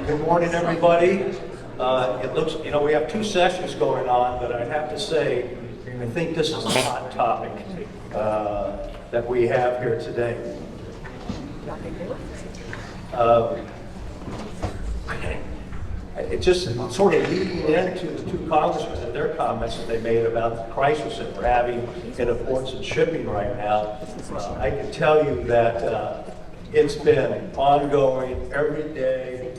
Good morning, everybody. It looks, we have two sessions going on, but I have to say, I think this is a hot topic that we have here today. It just sort of leading into the two congressmen and their comments that they made about the crisis that we're having in the ports and shipping right now. I can tell you that it's been ongoing every day.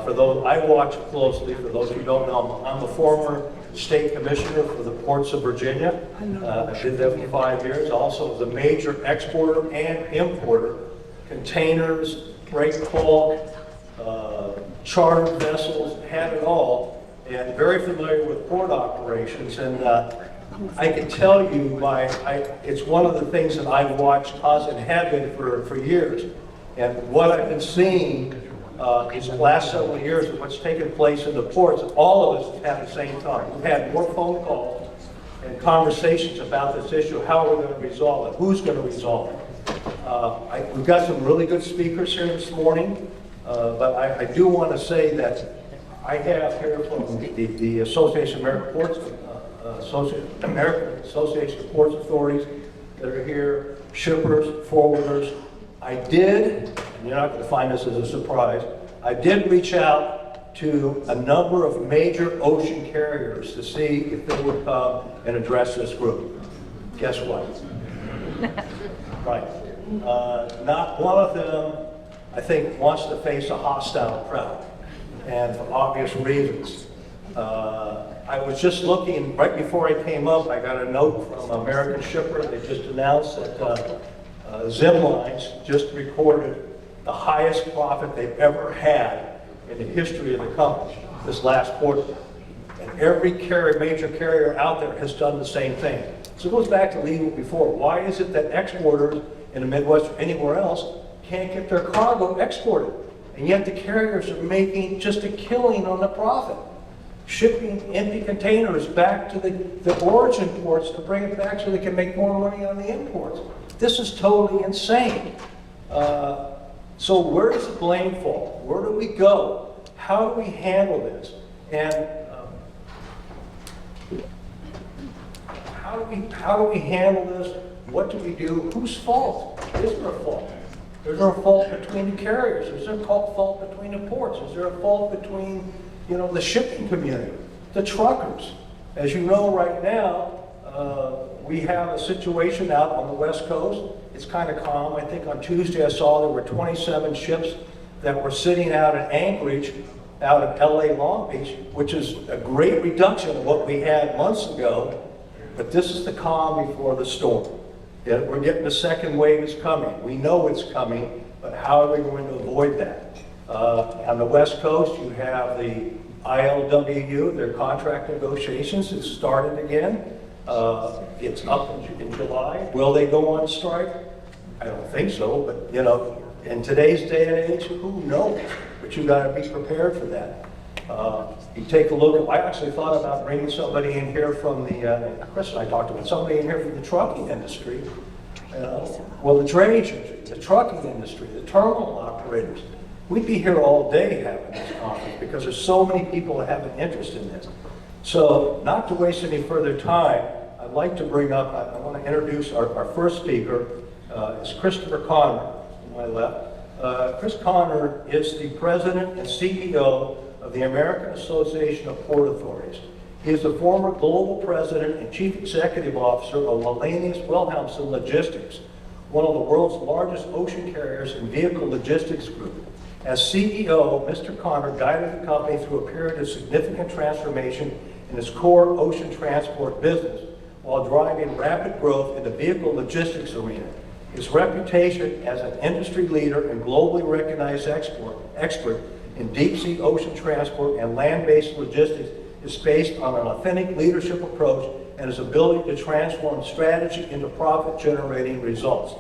For those, I watch it closely. For those who don't know, I'm a former state commissioner for the ports of Virginia. I did that for 5 years. Also was a major exporter and importer, containers, break bulk, chartered vessels, had it all, and very familiar with port operations. And I can tell you, it's one of the things that I've watched and have been for years. And what I've been seeing is the last several years of what's taken place in the ports, all of us have at the same time. We've had more phone calls and conversations about this issue. How are we going to resolve it? Who's going to resolve it? We've got some really good speakers here this morning. But I do want to say that I have here from the Association of American Ports, American Association of Ports Authorities that are here, shippers, forwarders. I did, and you're not going to find this as a surprise, I did reach out to a number of major ocean carriers to see if they would come and address this group. Guess what? Right. Not one of them, I think, wants to face a hostile crowd, and for obvious reasons. I was just looking, right before I came up, I got a note from American Shipper. They just announced that Zim Lines just recorded the highest profit they've ever had in the history of the company this last quarter. And every major carrier out there has done the same thing. So it goes back to legal before. Why is it that exporters in the Midwest or anywhere else can't get their cargo exported? And yet the carriers are making just a killing on the profit, shipping empty containers back to the origin ports to bring it back so they can make more money on the imports. This is totally insane. So where does the blame fall? Where do we go? How do we handle this? And how do we handle this? What do we do? Whose fault? Is there a fault? Is there a fault between the carriers? Is there a fault between the ports? Is there a fault between, the shipping community, the truckers? As you know, right now, we have a situation out on the West Coast. It's kind of calm. I think on Tuesday I saw there were 27 ships that were sitting out at Anchorage, out of LA Long Beach, which is a great reduction of what we had months ago. But this is the calm before the storm. We're getting the second wave is coming. We know it's coming, but how are we going to avoid that? On the West Coast, you have the ILWU, their contract negotiations have started again. It's up in July. Will they go on strike? I don't think so, but in today's day and age, who knows? But you've got to be prepared for that. You take a look at, I actually thought about bringing somebody in here from Chris and I talked about somebody in here from the trucking industry. Well, the drayage industry, the trucking industry, the terminal operators. We'd be here all day having this conference because there's so many people that have an interest in this. So, not to waste any further time, I'd like to bring up, I want to introduce our first speaker. It's Christopher Connor, to my left. Chris Connor is the president and CEO of the American Association of Port Authorities. He is the former global president and chief executive officer of Wallenius Wilhelmsen Logistics, one of the world's largest ocean carriers and vehicle logistics group. As CEO, Mr. Connor guided the company through a period of significant transformation in its core ocean transport business, while driving rapid growth in the vehicle logistics arena. His reputation as an industry leader and globally recognized expert in deep-sea ocean transport and land-based logistics is based on an authentic leadership approach and his ability to transform strategy into profit-generating results.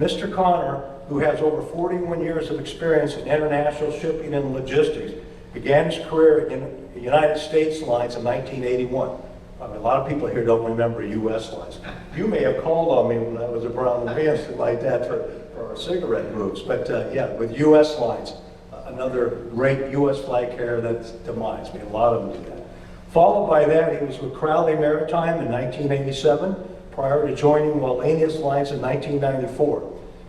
Mr. Connor, who has over 41 years of experience in international shipping and logistics, began his career in United States Lines in 1981. I mean, a lot of people here don't remember U.S. Lines. You may have called on me when I was a Brown and Vance like that for our cigarette groups, but yeah, with U.S. Lines. another great U.S. flag carrier that's demised. I mean, a lot of them do that. Followed by that, he was with Crowley Maritime in 1987, prior to joining Wallenius Lines in 1994.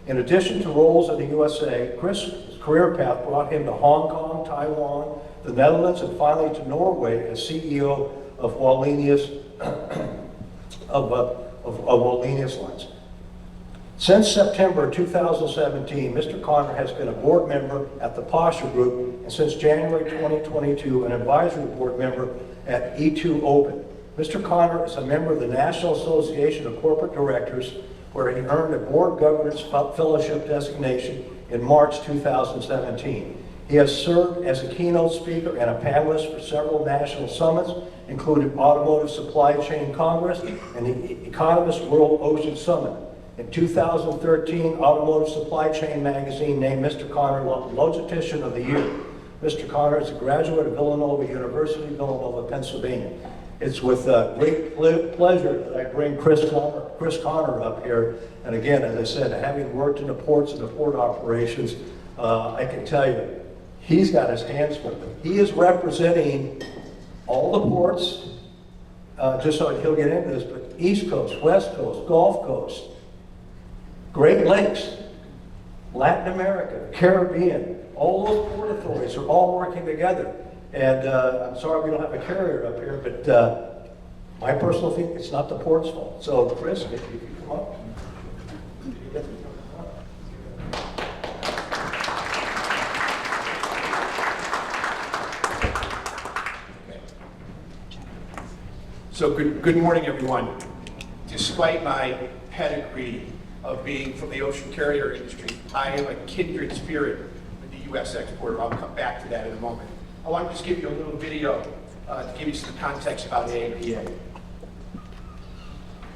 In addition to roles in the USA, Chris' career path brought him to Hong Kong, Taiwan, the Netherlands, and finally to Norway as CEO of Wallenius Wallenius Lines. Since September 2017, Mr. Connor has been a board member at the Posture Group, and since January 2022, an advisory board member at E2 Open. Mr. Connor is a member of the National Association of Corporate Directors, where he earned a board governance fellowship designation in March 2017. He has served as a keynote speaker and a panelist for several national summits, including Automotive Supply Chain Congress and the Economist World Ocean Summit. In 2013, Automotive Supply Chain magazine named Mr. Connor Logistician of the Year. Mr. Connor is a graduate of Villanova University, Villanova, Pennsylvania. It's with great pleasure that I bring Chris Connor up here. And again, as I said, having worked in the ports and the port operations, I can tell you, he's got his hands full. He is representing all the ports, just so he'll get into this, but East Coast, West Coast, Gulf Coast, Great Lakes, Latin America, Caribbean, all those port authorities are all working together. And I'm sorry we don't have a carrier up here, but my personal feeling, it's not the port's fault. So Chris, if you could come up. So good morning, everyone. Despite my pedigree of being from the ocean carrier industry, I am a kindred spirit with the U.S. exporter. I'll come back to that in a moment. I want to just give you a little video to give you some context about AAPA.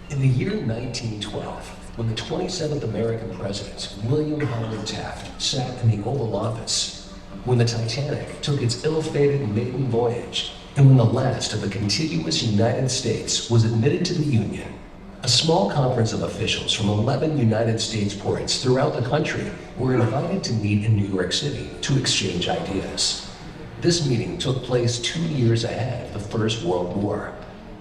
In the year 1912, when the 27th American president, William Howard Taft, sat in the Oval Office, when the Titanic took its ill-fated maiden voyage, and when the last of the contiguous United States was admitted to the Union, a small conference of officials from 11 United States ports throughout the country were invited to meet in New York City to exchange ideas. This meeting took place 2 years ahead of the First World War,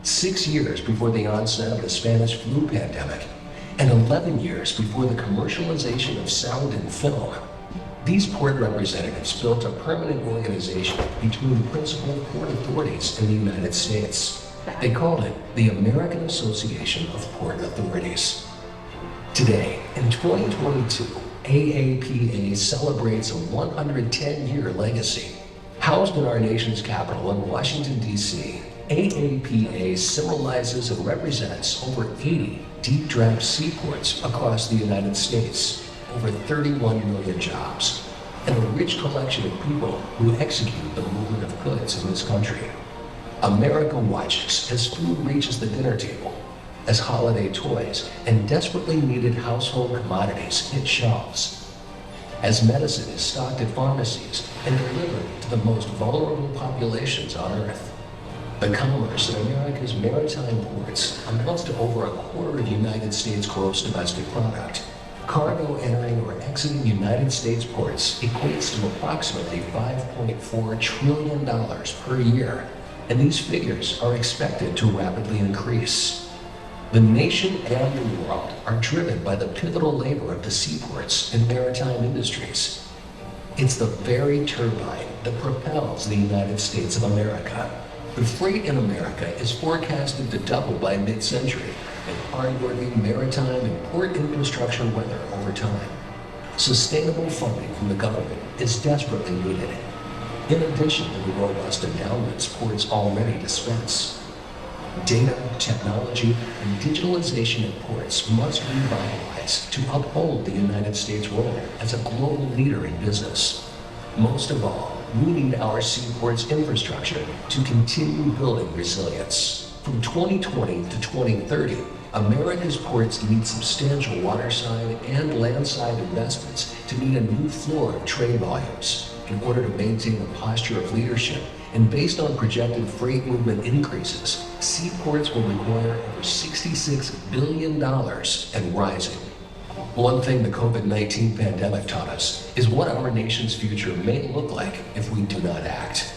6 years before the onset of the Spanish flu pandemic, and 11 years before the commercialization of sound and film. These port representatives built a permanent organization between the principal port authorities in the United States. They called it the American Association of Port Authorities. Today, in 2022, AAPA celebrates a 110-year legacy. Housed in our nation's capital in Washington, D.C., AAPA symbolizes and represents over 80 deep draft seaports across the United States, over 31 million jobs, and a rich collection of people who execute the movement of goods in this country. America watches as food reaches the dinner table, as holiday toys and desperately needed household commodities hit shelves, as medicine is stocked at pharmacies and delivered to the most vulnerable populations on Earth. The commerce in America's maritime ports amounts to over a quarter of United States gross domestic product. Cargo entering or exiting United States ports equates to approximately $5.4 trillion per year, and these figures are expected to rapidly increase. The nation and the world are driven by the pivotal labor of the seaports and maritime industries. It's the very turbine that propels the United States of America. The freight in America is forecasted to double by mid-century, and hardworking maritime and port infrastructure weather over time. Sustainable funding from the government is desperately needed, in addition to the robust endowments ports already dispense. Data, technology, and digitalization at ports must revitalize to uphold the United States' role as a global leader in business. Most of all, we need our seaports infrastructure to continue building resilience. From 2020 to 2030, America's ports need substantial waterside and landside investments to meet a new floor of trade volumes. In order to maintain a posture of leadership, and based on projected freight movement increases, seaports will require over $66 billion and rising. One thing the COVID-19 pandemic taught us is what our nation's future may look like if we do not act.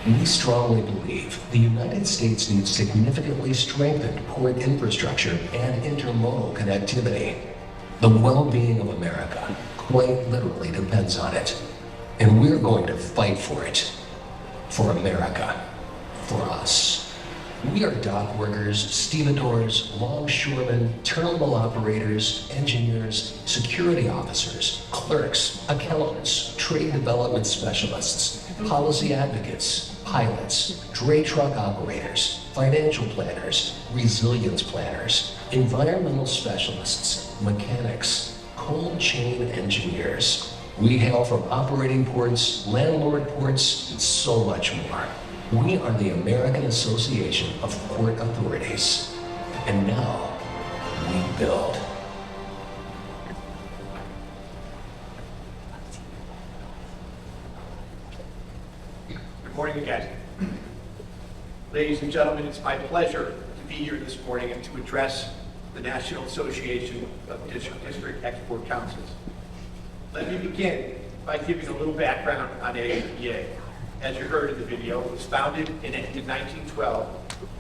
We strongly believe the United States needs significantly strengthened port infrastructure and intermodal connectivity. The well-being of America quite literally depends on it. And we're going to fight for it. For America. For us. We are dock workers, stevedores, longshoremen, terminal operators, engineers, security officers, clerks, accountants, trade development specialists, policy advocates, pilots, dray truck operators, financial planners, resilience planners, environmental specialists, mechanics, cold chain engineers. We hail from operating ports, landlord ports, and so much more. We are the American Association of Port Authorities. And now, we build. Good morning again. Ladies and gentlemen, it's my pleasure to be here this morning and to address the National Association of District Export Councils. Let me begin by giving a little background on AAPA. As you heard in the video, it was founded in 1912.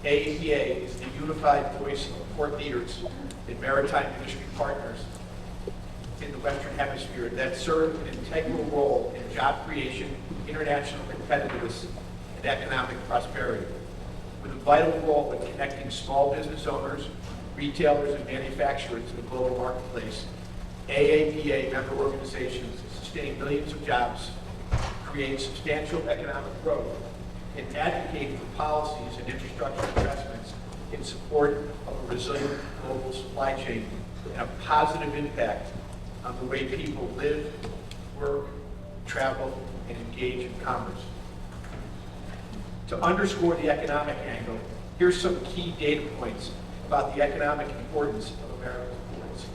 AAPA is the unified voice of port leaders and maritime industry partners in the Western Hemisphere that serve an integral role in job creation, international competitiveness, and economic prosperity. With a vital role in connecting small business owners, retailers, and manufacturers to the global marketplace, AAPA member organizations sustain millions of jobs, create substantial economic growth, and advocate for policies and infrastructure investments in support of a resilient global supply chain and a positive impact on the way people live, work, travel, and engage in commerce. To underscore the economic angle, here's some key data points about the economic importance of American ports.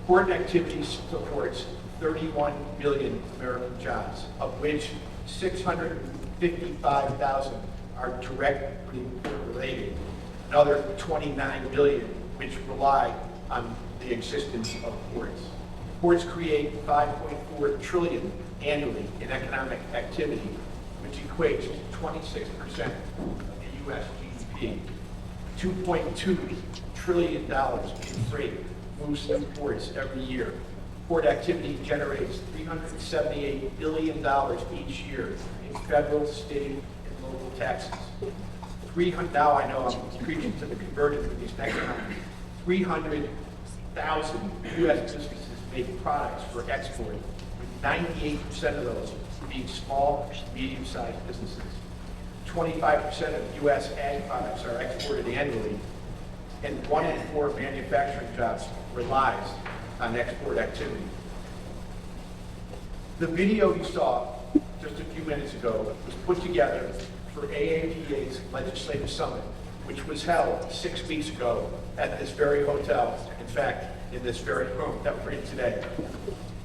Port activity supports 31 million American jobs, of which 655,000 are directly related, another 29 million which rely on the existence of ports. Ports create 5.4 trillion annually in economic activity, which equates to 26% of the U.S. GDP. $2.2 trillion in freight moves through ports every year. Port activity generates $378 billion each year in federal, state, and local taxes. Now I know I'm preaching to the converted with these next numbers. 300,000 U.S. businesses make products for export, with 98% of those being small, medium-sized businesses. 25% of U.S. ag products are exported annually, and 1 in 4 manufacturing jobs relies on export activity. The video you saw just a few minutes ago was put together for AAPA's Legislative Summit, which was held 6 weeks ago at this very hotel, in fact, in this very room that we're in today.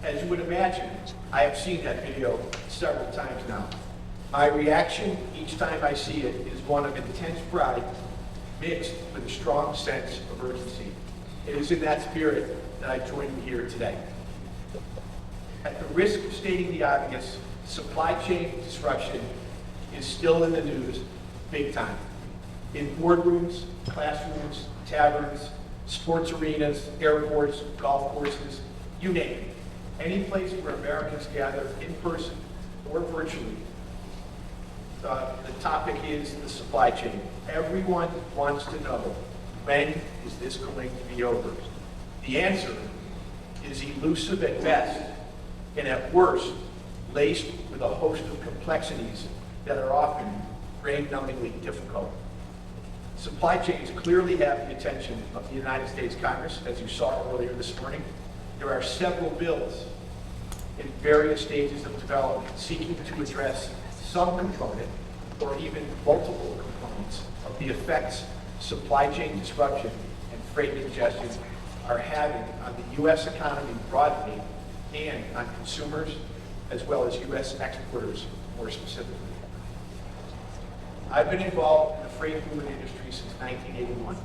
As you would imagine, I have seen that video several times now. My reaction each time I see it is one of intense pride mixed with a strong sense of urgency. It is in that spirit that I join you here today. At the risk of stating the obvious, supply chain disruption is still in the news big time. In boardrooms, classrooms, taverns, sports arenas, airports, golf courses, you name it. Any place where Americans gather in person or virtually, the topic is the supply chain. Everyone wants to know, when is this going to be over? The answer is elusive at best, and at worst, laced with a host of complexities that are often brain-numbingly difficult. Supply chains clearly have the attention of the United States Congress, as you saw earlier this morning. There are several bills in various stages of development seeking to address some component or even multiple components of the effects supply chain disruption and freight congestion are having on the U.S. economy broadly and on consumers, as well as U.S. exporters more specifically. I've been involved in the freight movement industry since 1981.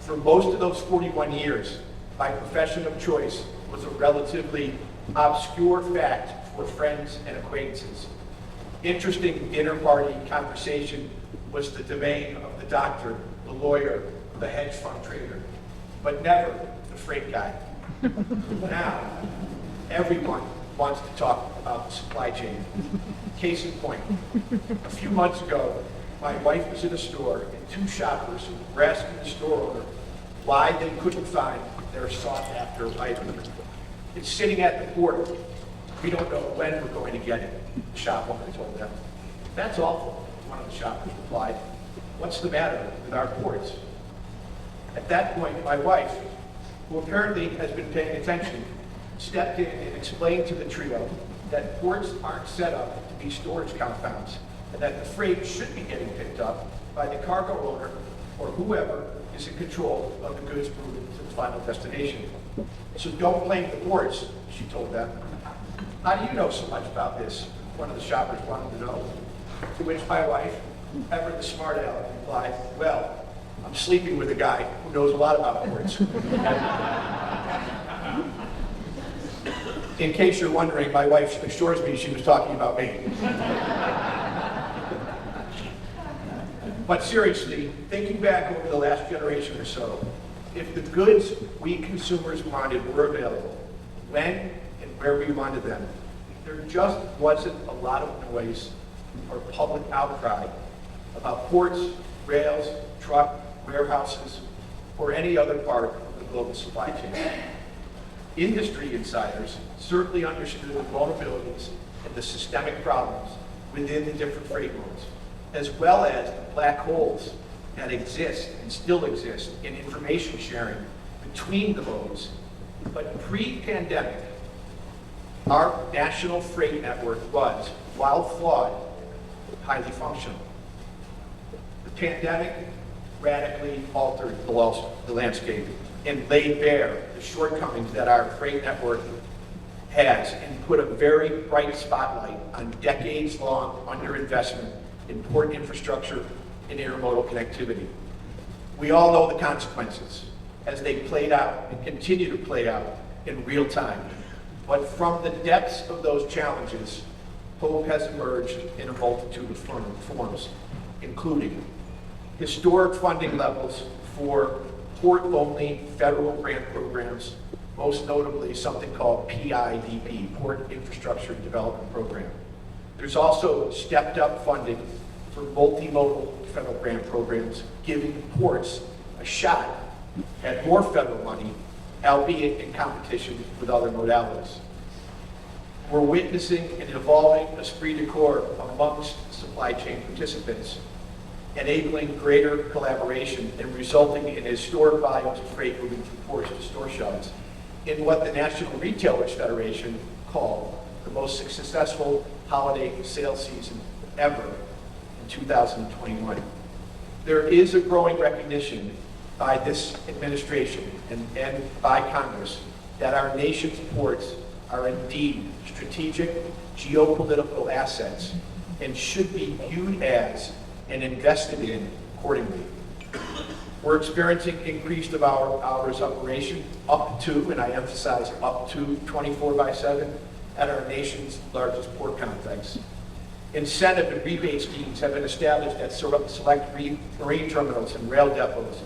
For most of those 41 years, my profession of choice was a relatively obscure fact for friends and acquaintances. Interesting inter-party conversation was the domain of the doctor, the lawyer, the hedge fund trader, but never the freight guy. Now, everyone wants to talk about the supply chain. Case in point, a few months ago, my wife was in a store and two shoppers were asking the store owner why they couldn't find their sought-after item. It's sitting at the port. We don't know when we're going to get it, the shop owner told them. That's awful, one of the shoppers replied. What's the matter with our ports? At that point, my wife, who apparently has been paying attention, stepped in and explained to the trio that ports aren't set up to be storage compounds, and that the freight should be getting picked up by the cargo owner or whoever is in control of the goods moving to the final destination. So don't blame the ports, she told them. How do you know so much about this? One of the shoppers wanted to know. To which my wife, ever the smart aleck, replied, well, I'm sleeping with a guy who knows a lot about ports. In case you're wondering, my wife assures me she was talking about me. But seriously, thinking back over the last generation or so, if the goods we consumers wanted were available, when and where we wanted them, there just wasn't a lot of noise or public outcry about ports, rails, truck, warehouses, or any other part of the global supply chain. Industry insiders certainly understood the vulnerabilities and the systemic problems within the different freight modes, as well as the black holes that exist and still exist in information sharing between the modes. But pre-pandemic, our national freight network was, while flawed, highly functional. The pandemic radically altered the landscape and laid bare the shortcomings that our freight network has and put a very bright spotlight on decades-long underinvestment in port infrastructure and intermodal connectivity. We all know the consequences as they played out and continue to play out in real time. But from the depths of those challenges, hope has emerged in a multitude of forms, including historic funding levels for port-only federal grant programs, most notably something called PIDP, Port Infrastructure Development Program. There's also stepped up funding for multimodal federal grant programs, giving ports a shot at more federal money, albeit in competition with other modalities. We're witnessing an evolving esprit de corps amongst supply chain participants, enabling greater collaboration and resulting in historic volumes of freight moving from ports to store shelves in what the National Retailers Federation called the most successful holiday sales season ever in 2021. There is a growing recognition by this administration and by Congress that our nation's ports are indeed strategic geopolitical assets and should be viewed as and invested in accordingly. We're experiencing increased of our hours operation up to, and I emphasize up to 24/7 at our nation's largest port complex. Incentive and rebate schemes have been established at select marine terminals and rail depots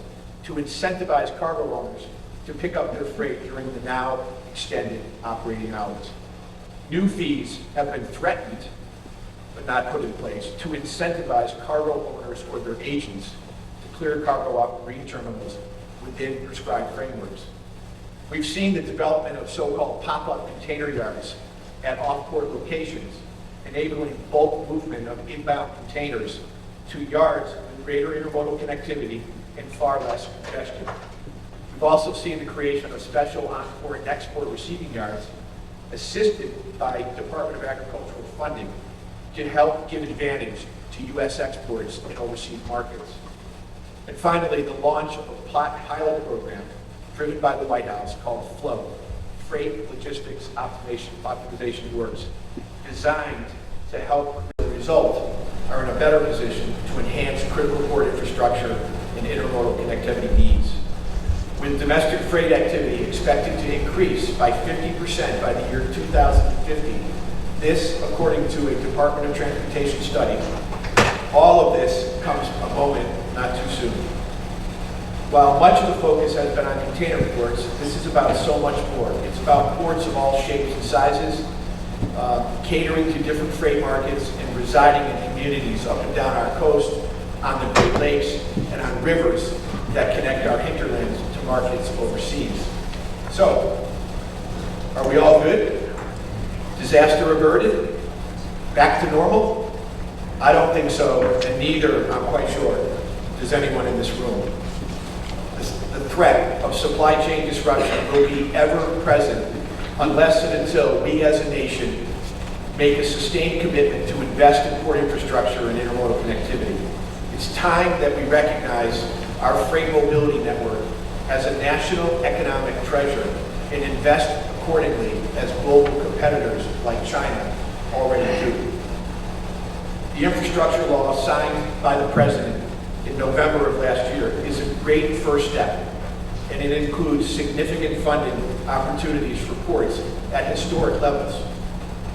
to incentivize cargo owners to pick up their freight during the now extended operating hours. New fees have been threatened, but not put in place, to incentivize cargo owners or their agents to clear cargo off marine terminals within prescribed frameworks. We've seen the development of so-called pop-up container yards at off-port locations, enabling bulk movement of inbound containers to yards with greater intermodal connectivity and far less congestion. We've also seen the creation of special on-port and export receiving yards assisted by Department of Agricultural funding to help give advantage to U.S. exports in overseas markets. And finally, the launch of a pilot program driven by the White House called FLOW, Freight Logistics Optimization Works, designed to help the result are in a better position to enhance critical port infrastructure and intermodal connectivity needs. with domestic freight activity expected to increase by 50% by the year 2050. This, according to a Department of Transportation study. All of this comes a moment not too soon. While much of the focus has been on container ports, this is about so much more. It's about ports of all shapes and sizes, catering to different freight markets and residing in communities up and down our coast, on the Great Lakes, and on rivers that connect our hinterlands to markets overseas. So, are we all good? Disaster averted? Back to normal? I don't think so, and neither, I'm quite sure, does anyone in this room. The threat of supply chain disruption will be ever present unless and until we as a nation make a sustained commitment to invest in port infrastructure and intermodal connectivity. It's time that we recognize our freight mobility network as a national economic treasure and invest accordingly as global competitors like China already do. The infrastructure law signed by the President in November of last year is a great first step, and it includes significant funding opportunities for ports at historic levels.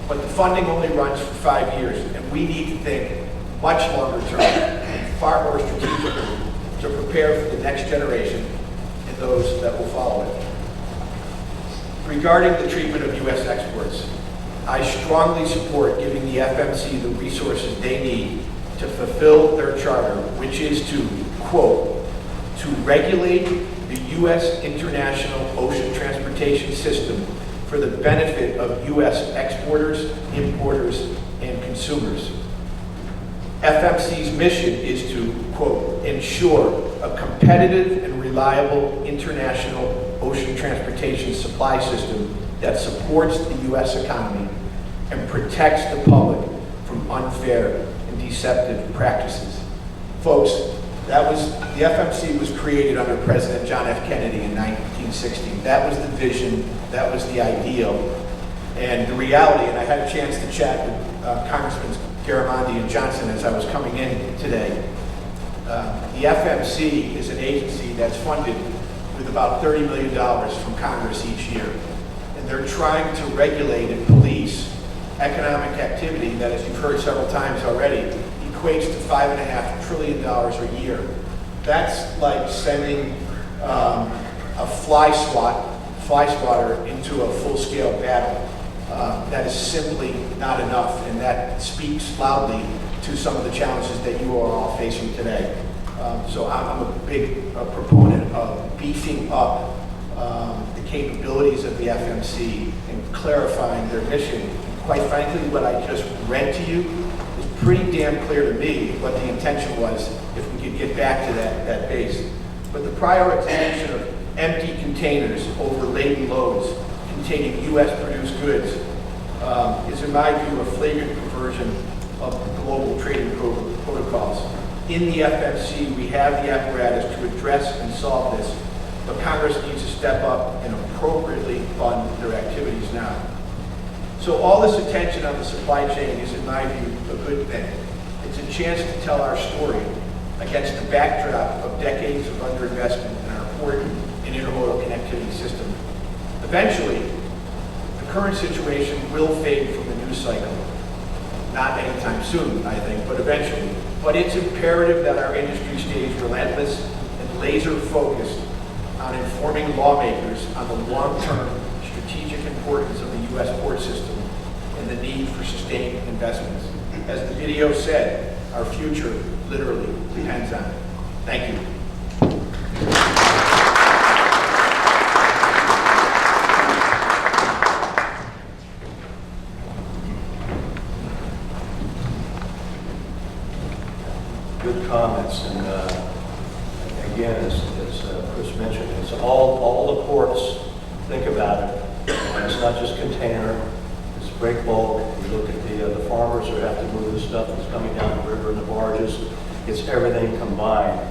But the funding only runs for 5 years, and we need to think much longer term and far more strategically to prepare for the next generation and those that will follow it. Regarding the treatment of U.S. exports, I strongly support giving the FMC the resources they need to fulfill their charter, which is to, quote, to regulate the U.S. international ocean transportation system for the benefit of U.S. exporters, importers, and consumers. FMC's mission is to, quote, ensure a competitive and reliable international ocean transportation supply system that supports the U.S. economy and protects the public from unfair and deceptive practices. Folks, the FMC was created under President John F. Kennedy in 1960. That was the vision, that was the ideal. And the reality, and I had a chance to chat with Congressmen Garamendi and Johnson as I was coming in today. The FMC is an agency that's funded with about $30 million from Congress each year. And they're trying to regulate and police economic activity that, as you've heard several times already, equates to $5.5 trillion a year. That's like sending a fly swatter into a full-scale battle. That is simply not enough, and that speaks loudly to some of the challenges that you are all facing today. So I'm a big proponent of beefing up the capabilities of the FMC and clarifying their mission. Quite frankly, what I just read to you is pretty damn clear to me what the intention was if we could get back to that base. But the prioritization of empty containers over laden loads containing U.S.-produced goods is, in my view, a flagrant perversion of global trading protocols. In the FMC, we have the apparatus to address and solve this, but Congress needs to step up and appropriately fund their activities now. So all this attention on the supply chain is, in my view, a good thing. It's a chance to tell our story against the backdrop of decades of underinvestment in our port and intermodal connectivity system. Eventually, the current situation will fade from the news cycle. Not anytime soon, I think, but eventually. But it's imperative that our industry stays relentless and laser focused on informing lawmakers on the long-term strategic importance of the U.S. port system and the need for sustained investments. As the video said, our future literally depends on it. Thank you. Good comments, and again, as Chris mentioned, it's all the ports. Think about it. And it's not just container, it's break bulk. You look at the farmers who have to move the stuff that's coming down the river and the barges. It's everything combined.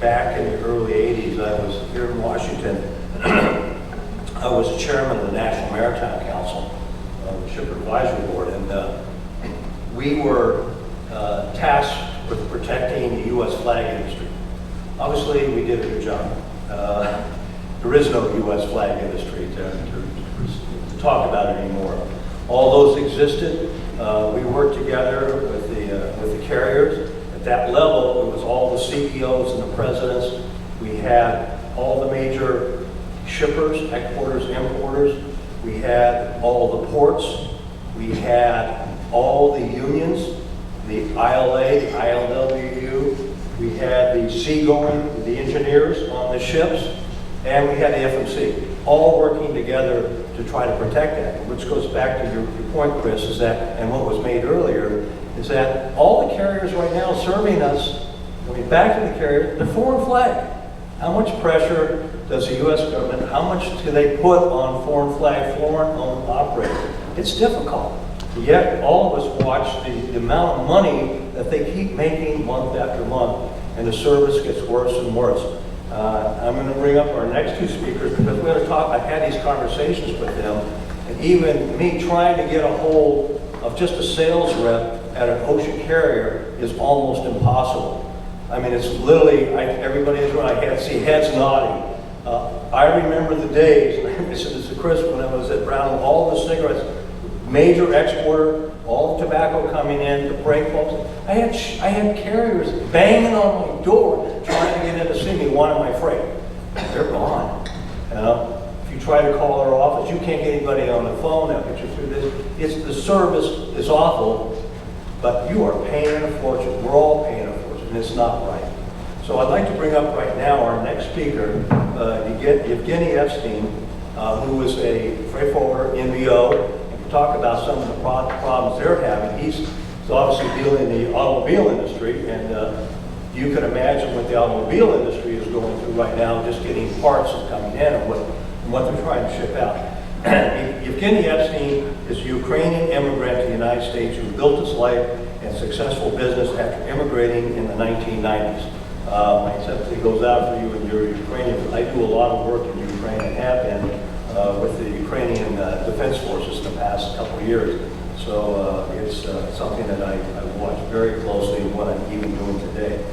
Back in the early 80s, I was here in Washington. I was chairman of the National Maritime Council, the Ship Advisory Board, and we were tasked with protecting the U.S. flag industry. Obviously, we did a good job. There is no U.S. flag industry to talk about it anymore. All those existed. We worked together with the carriers. At that level, it was all the CEOs and the presidents. We had all the major shippers, exporters, importers. We had all the ports. We had all the unions, the ILA, the ILWU. We had the seagoing, the engineers on the ships, and we had the FMC, all working together to try to protect that. Which goes back to your point, Chris, is that, and what was made earlier, is that all the carriers right now serving us, I mean, back to the carrier, they're foreign flag. How much pressure does the U.S. government, how much do they put on foreign flag, foreign-owned operators? It's difficult. Yet all of us watch the amount of money that they keep making month after month, and the service gets worse and worse. I'm going to bring up our next two speakers because we're going to talk. I've had these conversations with them, and even me trying to get a hold of just a sales rep at an ocean carrier is almost impossible. I mean, it's literally, everybody is right. I see heads nodding. I remember the days, and this is to Chris, when I was at Brown, all the cigarettes, major exporter, all the tobacco coming in, the brake folks. I had carriers banging on my door trying to get in to see me, wanting my freight. They're gone. You know? If you try to call their office, you can't get anybody on the phone. They'll put you through this. The service is awful, but you are paying a fortune. We're all paying a fortune, and it's not right. So I'd like to bring up right now our next speaker, Yevgeniy Epshteyn, who is a freight forwarder, NVO, and to talk about some of the problems they're having. He's obviously dealing in the automobile industry, and you can imagine what the automobile industry is going through right now, just getting parts that's coming in and what they're trying to ship out. Yevgeniy Epshteyn is a Ukrainian immigrant to the United States who built his life and successful business after immigrating in the 1990s. My sympathy goes out for you and your Ukrainian. I do a lot of work in Ukraine and have been with the Ukrainian Defense Forces in the past couple of years. So it's something that I watch very closely and what I'm even doing today.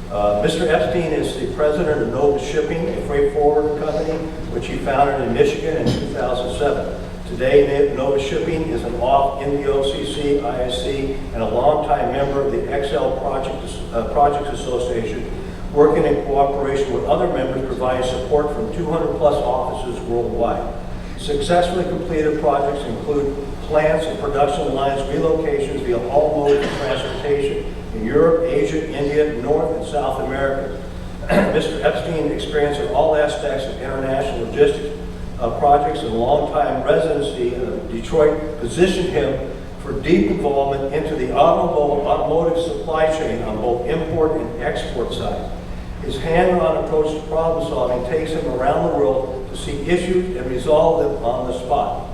Mr. Epshteyn is the president of Nova Shipping, a freight forwarder company, which he founded in Michigan in 2007. Today, Nova Shipping is an NVOCC, ISC, and a longtime member of the XL Projects Association, working in cooperation with other members, providing support from 200 plus offices worldwide. Successfully completed projects include plants and production lines relocations via all modes of transportation in Europe, Asia, India, North and South America. Mr. Epshteyn experienced in all aspects of international logistics projects and long-time residency in Detroit positioned him for deep involvement into the automotive supply chain on both import and export sides. His hand-on approach to problem solving takes him around the world to see issues and resolve them on the spot.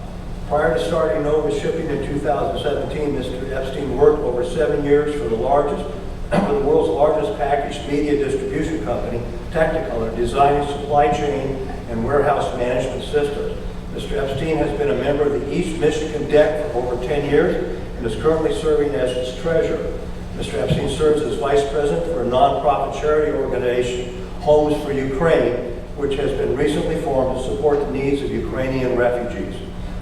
Prior to starting Nova Shipping in 2017, Mr. Epshteyn worked over 7 years for the world's largest packaged media distribution company, Technicolor, designing supply chain and warehouse management systems. Mr. Epshteyn has been a member of the East Michigan DEC for over 10 years and is currently serving as its treasurer. Mr. Epshteyn serves as vice president for a nonprofit charity organization, Homes for Ukraine, which has been recently formed to support the needs of Ukrainian refugees.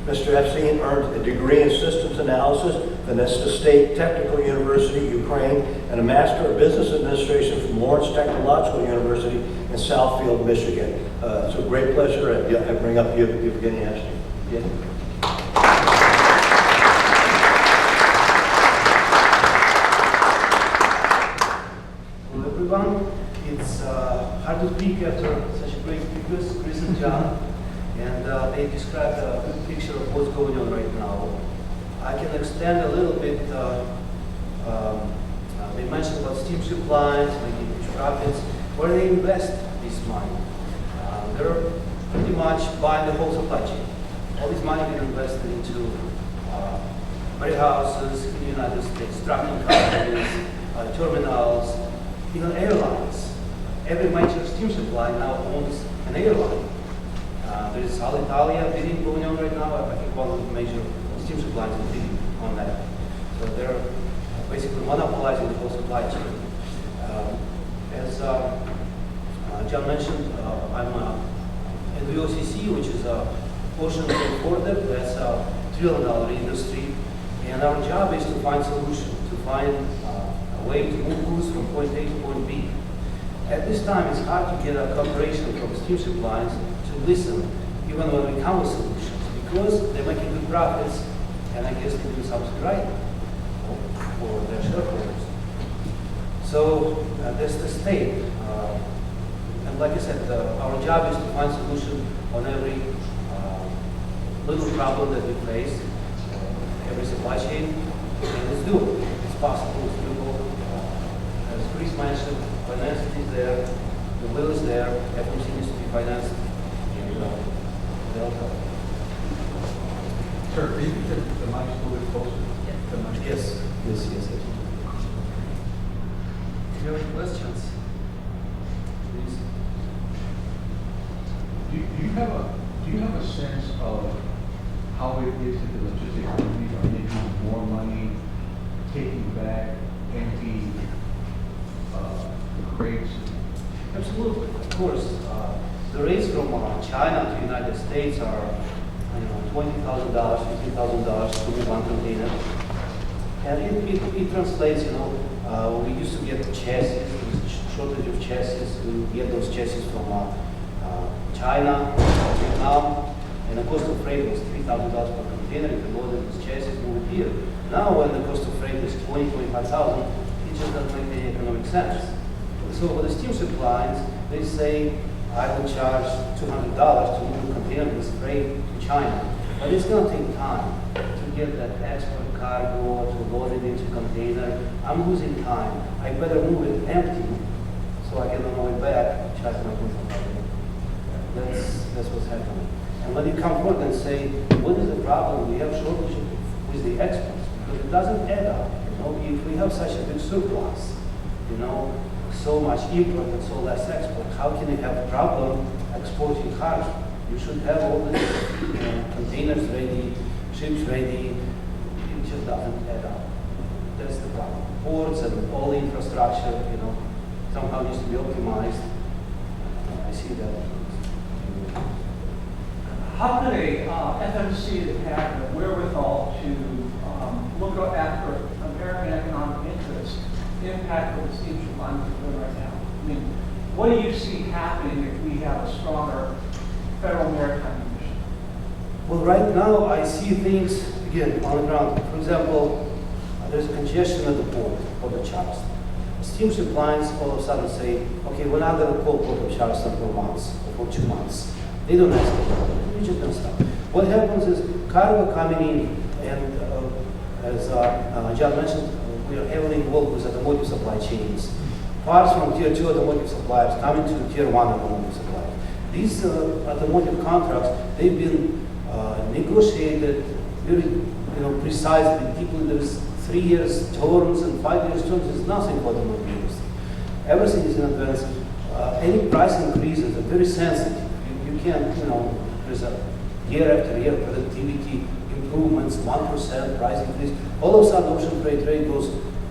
Mr. Epshteyn earned a degree in systems analysis from Nesta State Technical University, Ukraine, and a Master of Business Administration from Lawrence Technological University in Southfield, Michigan. It's a great pleasure. I bring up Yevgeniy Epshteyn. Yeah. Hello everyone. It's hard to speak after such great speakers, Chris and John, and they described a good picture of what's going on right now. I can extend a little bit. They mentioned about steamship lines, making huge profits. Where they invest this money? They're pretty much buying the whole supply chain. All this money is invested into warehouses in the United States, trucking companies, terminals, even airlines. Every major steamship line now owns an airline. There is Alitalia bidding going on right now. I think one of the major steamship lines is bidding on that. So they're basically monopolizing the whole supply chain. As John mentioned, I'm NVOCC, which is a ocean freight forwarder. That's a $1 trillion industry. And our job is to find solutions, to find a way to move goods from point A to point B. At this time, it's hard to get a cooperation from steamship lines to listen, even when we come with solutions, because they're making good profits, and I guess they're doing something right for their shareholders. So that's the state. And like I said, our job is to find solution on every little problem that we face, every supply chain, and let's do it. It's possible, it's doable. As Chris mentioned, financing is there, the will is there, everything needs to be financed, and they'll come. Sir, can you get the mic a little bit closer? The mic. Yes. Yes, yes. If you have any questions, please. Do you have a sense of how it is that the logistics companies are making more money taking back empty crates? Absolutely, of course. The rates from China to the United States are, $20,000, $15,000 to move one container. And it translates, we used to get chassis, there was a shortage of chassis. We get those chassis from China, Vietnam, and the cost of freight was $3,000 per container. If you loaded those chassis, move it here. Now, when the cost of freight is $20,000, $25,000, it just doesn't make any economic sense. So for the steamship lines, they say, I will charge $200 to move a container with freight to China. But it's going to take time to get that export cargo, to load it into container. I'm losing time. I better move it empty so I get on my way back, charge my goods. That's what's happening. And when you come forward and say, what is the problem? We have shortage with the exports, because it doesn't add up. If we have such a big surplus, so much import and so less export, how can you have a problem exporting cars? You should have all the containers ready, ships ready. It just doesn't add up. That's the problem. Ports and all the infrastructure, somehow needs to be optimized. I see that. How could a FMC that had the wherewithal to look after American economic interests impact what the steamship lines are doing right now? I mean, what do you see happening if we have a stronger federal maritime commission? Well, right now I see things, again, on the ground. For example, there's congestion at the port of Charleston. Steamship lines all of a sudden say, okay, we're not going to call Port of Charleston for months or for 2 months. They don't ask it. We're just going to stop. What happens is cargo coming in, and as John mentioned, we are heavily involved with automotive supply chains. Parts from Tier 2 automotive suppliers coming to Tier 1 automotive suppliers. These automotive contracts, they've been negotiated very precisely. People, there's 3 years terms and 5 years terms. There's nothing for automotive industry. Everything is in advance. Any price increases are very sensitive. You can't, there's a year after year productivity improvements, 1% price increase. All of a sudden, ocean freight rate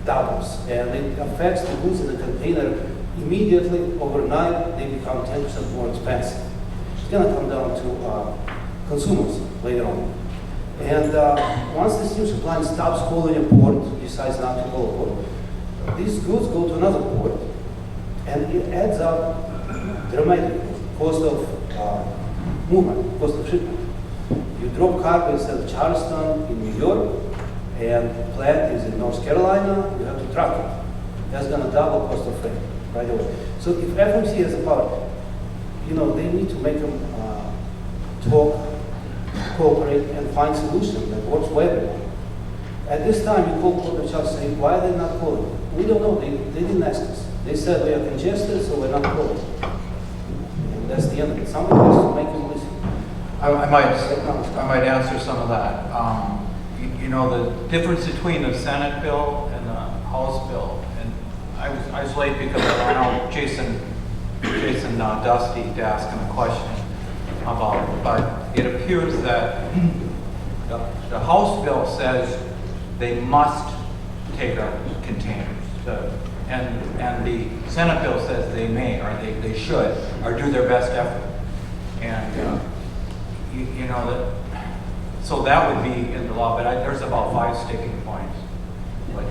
doubles, and it affects the goods in the container immediately. Overnight, they become 10% more expensive. It's going to come down to consumers later on. And once the steamship line stops calling a port, decides not to call a port, these goods go to another port, and it adds up dramatically. Cost of movement, cost of shipment. You drop cargo instead of Charleston in New York, and plant is in North Carolina, you have to truck it. That's going to double cost of freight right away. So if FMC has a power, they need to make them talk, cooperate, and find solutions that works for everyone. At this time, you call Port of Charleston, saying, why are they not calling? We don't know. They didn't ask us. They said we are congested, so we're not calling. And that's the end of it. Someone has to make them listen. I might answer some of that. The difference between the Senate bill and the House bill, and I was late because I ran out Jason Dusty to ask him a question about it, but it appears that the House bill says they must take our containers. and the Senate bill says they may, or they should, or do their best effort. And, you know, so that would be in the law, but there's about 5 sticking points. But,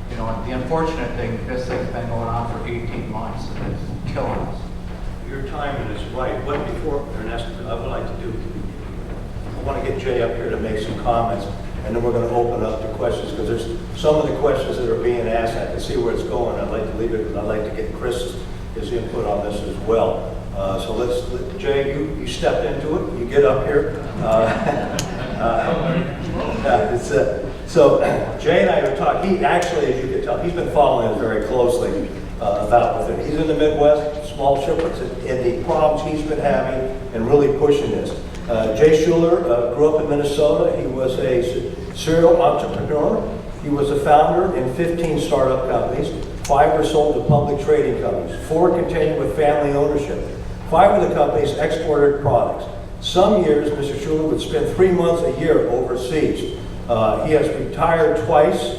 you know, the unfortunate thing, this thing's been going on for 18 months, and it's killing us. Your timing is right. What before Ernesto, I would like to do, I want to get Jay up here to make some comments, and then we're going to open up to questions, because there's some of the questions that are being asked. I can see where it's going. I'd like to leave it, but I'd like to get his input on this as well. So Jay, you step into it. You get up here. So Jay and I are talking. He actually, as you can tell, he's been following us very closely about with it. He's in the Midwest, small shipments, and the problems he's been having, and really pushing this. Jay Schuler grew up in Minnesota. He was a serial entrepreneur. He was a founder in 15 startup companies. 5 were sold to public trading companies. 4 continued with family ownership. 5 of the companies exported products. Some years, Mr. Schuler would spend 3 months a year overseas. He has retired twice.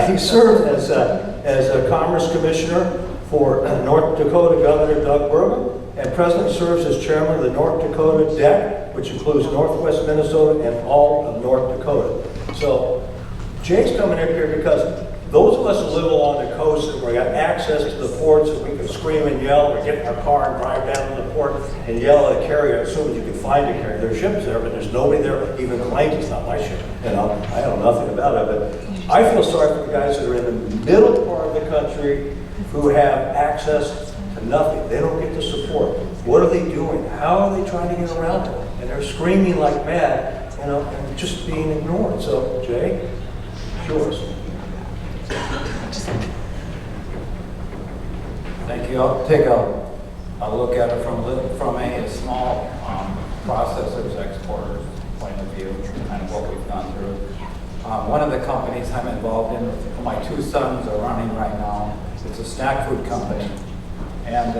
He served as a Commerce Commissioner for North Dakota Governor Doug Burgum, and presently serves as chairman of the North Dakota NADEC, which includes Northwest Minnesota and all of North Dakota. So Jay's coming in here because those of us who live along the coast and we got access to the ports and we can scream and yell, or get in our car and drive down to the port and yell at a carrier, assuming you can find a carrier. There's ships there, but there's nobody there even claims it's not my ship. You know, I know nothing about it, but I feel sorry for the guys that are in the middle part of the country who have access to nothing. They don't get the support. What are they doing? How are they trying to get around it? And they're screaming like mad, you know, and just being ignored. So, Jay, yours. Thank you. I'll take a look at it from a small processors, exporters point of view, kind of what we've gone through. One of the companies I'm involved in, my 2 sons are running right now. It's a snack food company. And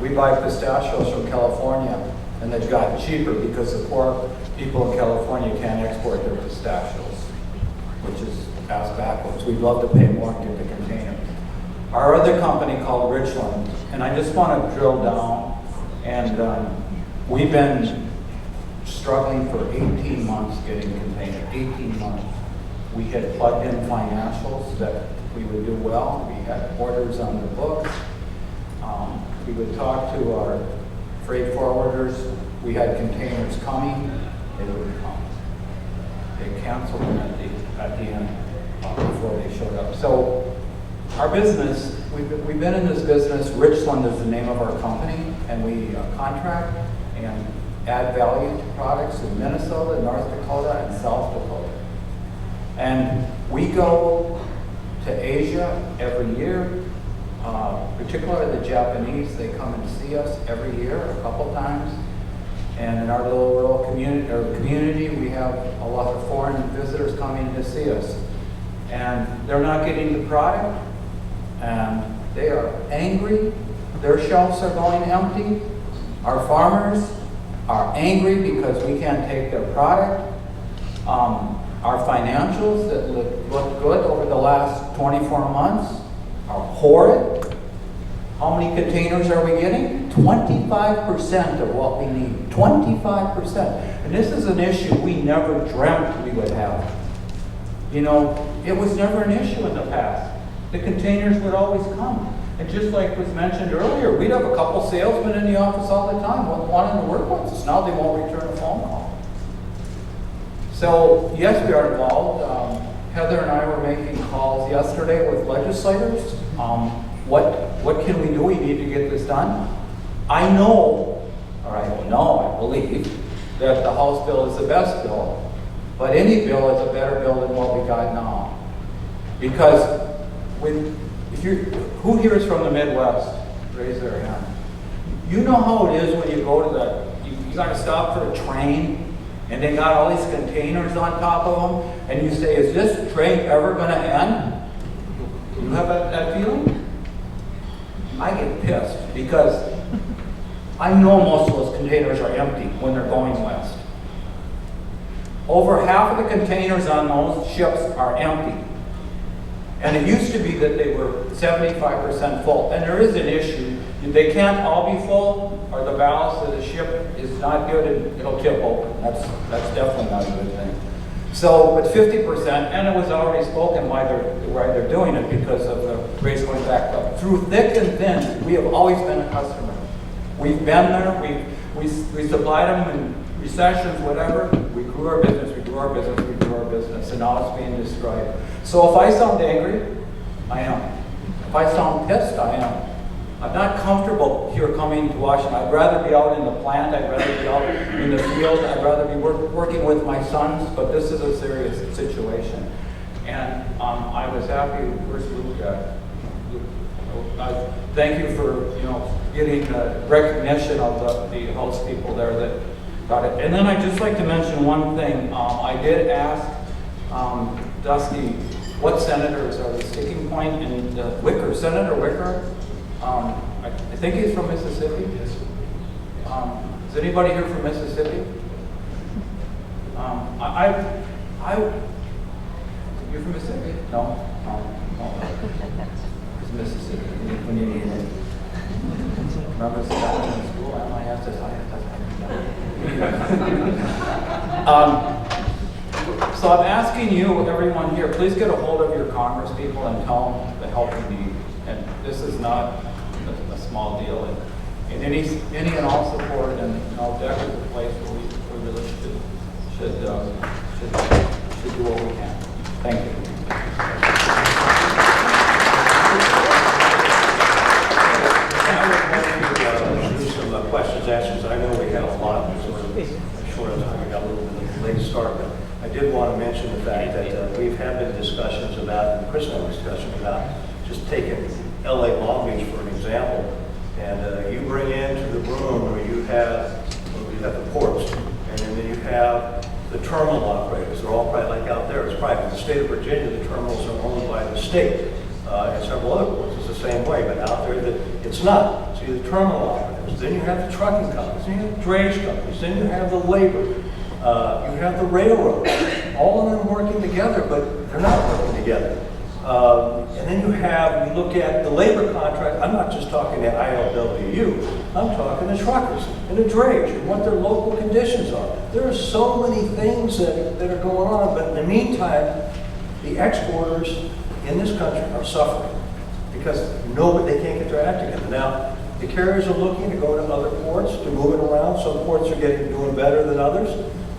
we buy pistachios from California, and they've gotten cheaper because the poor people in California can't export their pistachios, which is ass backwards. We'd love to pay more and get the container. Our other company called Richland, and I just want to drill down, and we've been struggling for 18 months getting container, 18 months. We had plugged in financials that we would do well. We had orders on the books. We would talk to our freight forwarders. We had containers coming. They wouldn't come. They canceled them at the end before they showed up. So our business, we've been in this business. Richland is the name of our company, and we contract and add value to products in Minnesota, North Dakota, and South Dakota. And we go to Asia every year. Particularly the Japanese, they come and see us every year, a couple times. And in our little rural community, we have a lot of foreign visitors coming to see us. And they're not getting the product, and they are angry. Their shelves are going empty. Our farmers are angry because we can't take their product. Our financials that look good over the last 24 months are horrid. How many containers are we getting? 25% of what we need. 25%. And this is an issue we never dreamt we would have. You know, it was never an issue in the past. The containers would always come. And just like was mentioned earlier, we'd have a couple salesmen in the office all the time wanting to work with us. Now they won't return a phone call. So, yes, we are involved. Heather and I were making calls yesterday with legislators. What can we do? We need to get this done. I know, or I don't know, I believe, that the House bill is the best bill, but any bill is a better bill than what we got now. Because who here is from the Midwest? Raise their hand. You know how it is when you go to you got to stop for a train, and they got all these containers on top of them, and you say, is this train ever going to end? You have that feeling? I get pissed because I know most of those containers are empty when they're going west. Over half of the containers on those ships are empty. And it used to be that they were 75% full. And there is an issue. They can't all be full, or the ballast of the ship is not good and it'll tip over. That's definitely not a good thing. So with 50%, and it was already spoken why they're doing it, because of the rates going back up. Through thick and thin, we have always been a customer. We've been there, we supplied them in recessions, whatever. We grew our business, we grew our business, we grew our business, and now it's being destroyed. So if I sound angry, I am. If I sound pissed, I am. I'm not comfortable here coming to Washington. I'd rather be out in the plant, I'd rather be out in the field, I'd rather be working with my sons, but this is a serious situation. And I was happy, where's Luke at? Thank you for, getting the recognition of the host people there that got it. And then I'd just like to mention one thing. I did ask Dusty what senators are the sticking point, and Wicker, Senator Wicker, I think he's from Mississippi. Yes. Is anybody here from Mississippi? You're from Mississippi? No. It's Mississippi. When you need it. Remember studying in school? I have to. So I'm asking you, everyone here, please get a hold of your Congress people and tell them the help you need. And this is not a small deal. And any and all support, and DEC is a place where we really should do what we can. Thank you. Some questions, answers. I know we had a lot, so we're short on time. We got a little bit of a late start, but I did want to mention the fact that we've had been discussions about, and Chris had a discussion about, just taking LA Long Beach for an example, and you bring into the room where you have the ports, and then you have the terminal operators. They're all private, like out there, it's private. In the state of Virginia, the terminals are owned by the state, and several other ports. It's the same way, but out there, it's not. So you have the terminal operators, then you have the trucking companies, then you have the drayage companies, then you have the labor, you have the railroad. All of them working together, but they're not working together. And then you look at the labor contract. I'm not just talking the ILWU, I'm talking the truckers and the drayage and what their local conditions are. There are so many things that are going on, but in the meantime, the exporters in this country are suffering because they can't get their act together. Now, the carriers are looking to go to other ports, to move it around. Some ports are doing better than others.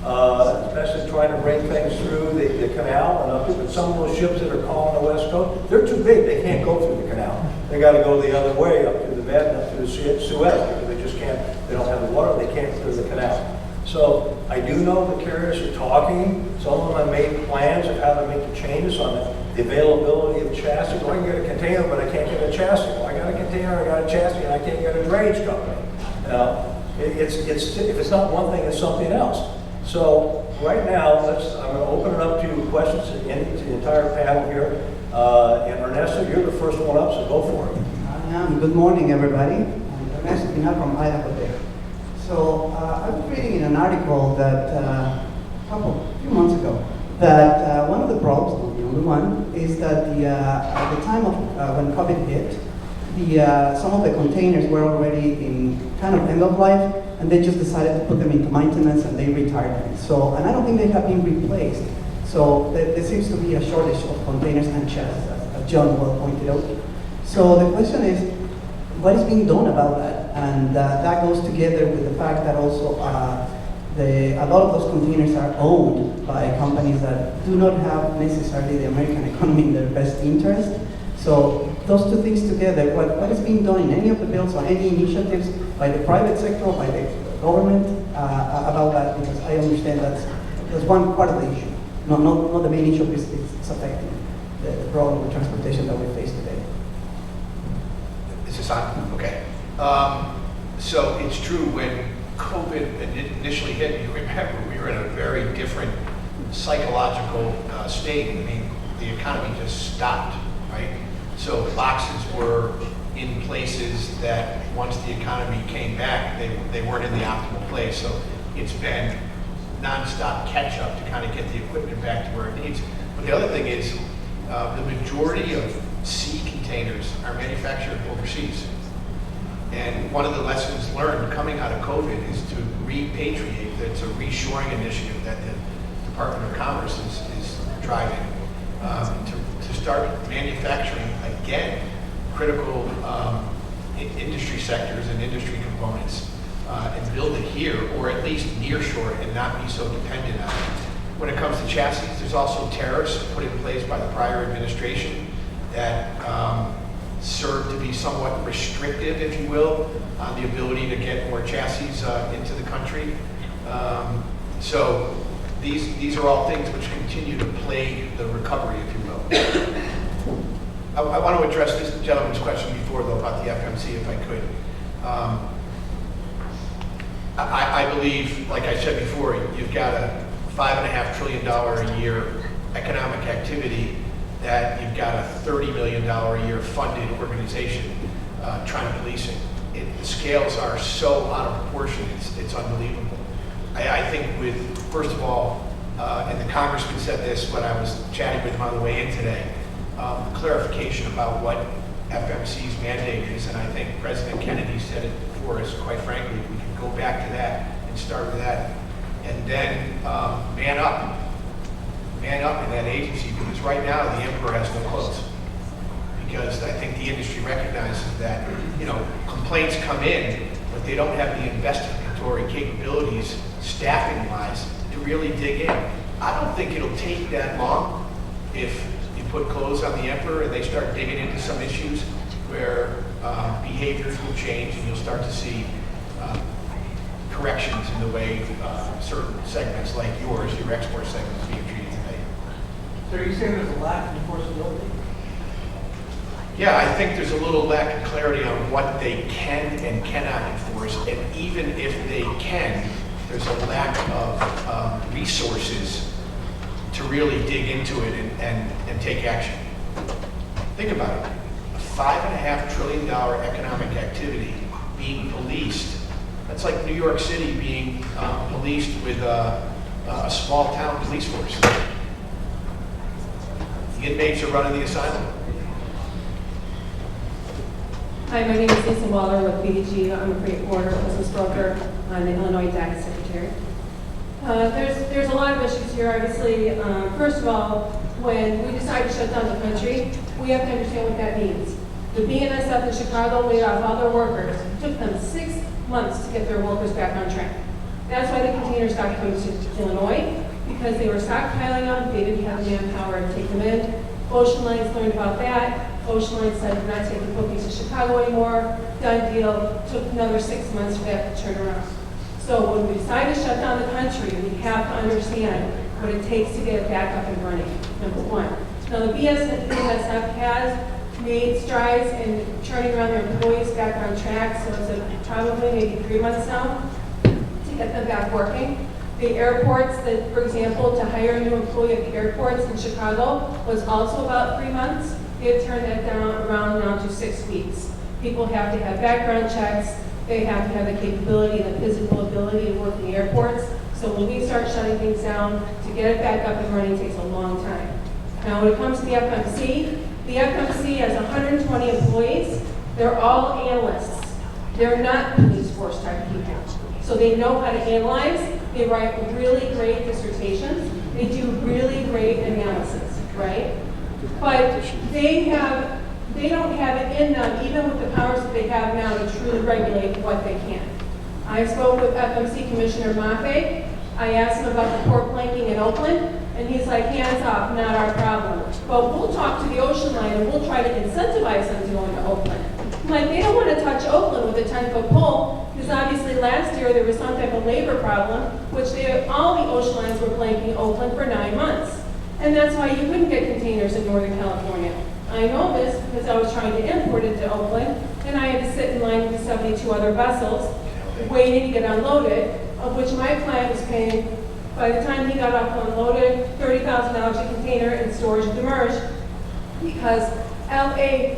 Especially trying to bring things through the canal and up to, but some of those ships that are calling the West Coast, they're too big. They can't go through the canal. They got to go the other way up through the Med and up through the Suez because they just can't. They don't have the water. They can't clear the canal. So I do know the carriers are talking. Some of them have made plans of how to make the changes on the availability of chassis. Well, I can get a container, but I can't get a chassis. Well, I got a container, I got a chassis, and I can't get a drayage company. If it's not one thing, it's something else. So right now, I'm going to open it up to questions to the entire panel here. And Ernesto, you're the first one up, so go for it. Good morning, everybody. I'm Ernesto Pinar from Idaho there. So I was reading in an article that a few months ago that one of the problems, not the only one, is that at the time of when COVID hit, some of the containers were already in kind of end of life, and they just decided to put them into maintenance and they retired them. So, and I don't think they have been replaced. So there seems to be a shortage of containers and chassis, as John well pointed out. So the question is, what is being done about that? And that goes together with the fact that also a lot of those containers are owned by companies that do not have necessarily the American economy in their best interest. So those two things together, what is being done in any of the bills or any initiatives by the private sector or by the government about that? Because I understand that's one part of the issue. Not the main issue is it's affecting the problem with transportation that we face today. Is this on? Okay. So it's true when COVID initially hit, you remember we were in a very different psychological state. I mean, the economy just stopped, right? So boxes were in places that once the economy came back, they weren't in the optimal place. So it's been nonstop catch up to kind of get the equipment back to where it needs. But the other thing is, the majority of sea containers are manufactured overseas. And one of the lessons learned coming out of COVID is to repatriate. It's a reshoring initiative that the Department of Commerce is driving to start manufacturing again critical industry sectors and industry components and build it here, or at least nearshore it and not be so dependent on it. When it comes to chassis, there's also tariffs put in place by the prior administration that serve to be somewhat restrictive, if you will, on the ability to get more chassis into the country. So these are all things which continue to plague the recovery, if you will. I want to address this gentleman's question before, though, about the FMC, if I could. I believe, like I said before, you've got a $5.5 trillion a year economic activity that you've got a $30 million a year funded organization trying to police it. The scales are so out of proportion, it's unbelievable. I think first of all, and the congressman said this when I was chatting with him on the way in today, clarification about what FMC's mandate is, and I think President Kennedy said it before us, quite frankly, if we can go back to that and start with that, and then man up in that agency, because right now the emperor has no clothes. Because I think the industry recognizes that, complaints come in, but they don't have the investigatory capabilities, staffing-wise, to really dig in. I don't think it'll take that long if you put clothes on the emperor and they start digging into some issues where behaviors will change and you'll start to see corrections in the way certain segments like yours, your export segments, being treated today. So are you saying there's a lack of enforceability? Yeah, I think there's a little lack of clarity on what they can and cannot enforce, and even if they can, there's a lack of resources to really dig into it and take action. Think about it. A $5.5 trillion economic activity being policed. That's like New York City being policed with a small town police force. The inmates are running the asylum. Hi, my name is Lisa Waller with BDG. I'm a freight forwarder business broker. I'm the Illinois DAC secretary. There's a lot of issues here, obviously. First of all, when we decide to shut down the country, we have to understand what that means. The BNSF in Chicago laid off all their workers. It took them 6 months to get their workers back on track. That's why the containers stopped coming to Illinois, because they were stockpiling them. They didn't have the manpower to take them in. Ocean Lines learned about that. Ocean Lines said, we're not taking bookies to Chicago anymore. Done deal. Took another 6 months for that to turn around. So when we decide to shut down the country, we have to understand what it takes to get it back up and running, number one. Now the BNSF has made strides in turning around their employees back on track, so it's probably maybe 3 months now to get them back working. The airports, that, for example, to hire a new employee at the airports in Chicago was also about 3 months. They've turned that around now to 6 weeks. People have to have background checks. They have to have the capability and the physical ability to work in the airports. So when we start shutting things down, to get it back up and running takes a long time. Now when it comes to the FMC has 120 employees. They're all analysts. They're not police force type people. So they know how to analyze. They write really great dissertations. They do really great analysis, right? But they don't have it in them, even with the powers that they have now, to truly regulate what they can. I spoke with FMC Commissioner Maffei. I asked him about the port planking in Oakland, and he's like, hands off, not our problem. But we'll talk to the Ocean Line and we'll try to incentivize them to go into Oakland. I'm like, they don't want to touch Oakland with a 10-foot pole, because obviously last year there was some type of labor problem, which all the Ocean Lines were planking Oakland for 9 months. And that's why you couldn't get containers in Northern California. I know this because I was trying to import it to Oakland, and I had to sit in line with the 72 other vessels, waiting to get unloaded, of which my client was paying, by the time he got off unloaded, $30,000 a container in storage and demurrage, because LA